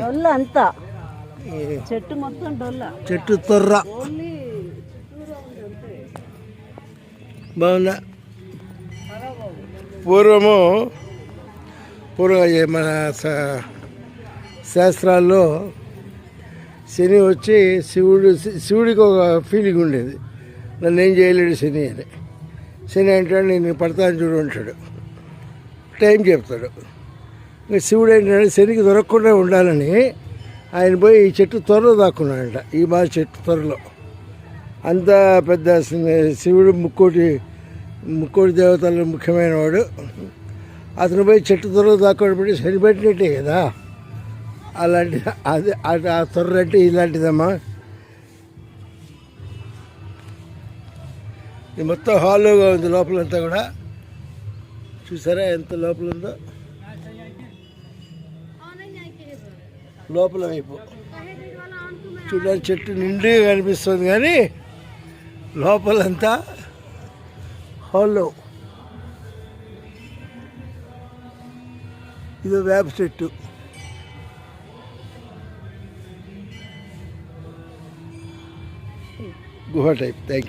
డొల్ల అంతా చెట్టు మొత్తం డొల్ల, చెట్టు తొర్ర బాగుందా. పూర్వం మన శాస్త్రాల్లో శని వచ్చి శివుడికి ఒక ఫీలింగ్ ఉండేది, నన్ను ఏం చేయలేడు శని అని. శని అంటాడు నేను పడతాను చూడు అంటాడు, టైం చెప్తాడు. ఇంకా శివుడు ఏంటంటే శనికి దొరకకుండా ఉండాలని ఆయన పోయి ఈ చెట్టు త్వరలో దాక్కున్నాడంట. ఈ మా చెట్టు త్వరలో అంత పెద్ద శివుడు ముక్కోటి దేవతల్లో ముఖ్యమైన వాడు. అతను పోయి చెట్టు త్వరలో దాక్కోవడం పెట్టి సరిపెట్టినట్టే కదా. అలాంటి అది ఆ త్వర అంటే ఇలాంటిదమ్మా. ఇది మొత్తం హాల్లోగా ఉంది, లోపలంతా కూడా చూసారా ఎంత లోపల ఉందో. లోపల వైపు చూడండి చెట్టు నిండుగా కనిపిస్తుంది, కానీ లోపలంతా హాల్లో. ఇది వేప చెట్టు. గుహ టైప్. Thank you.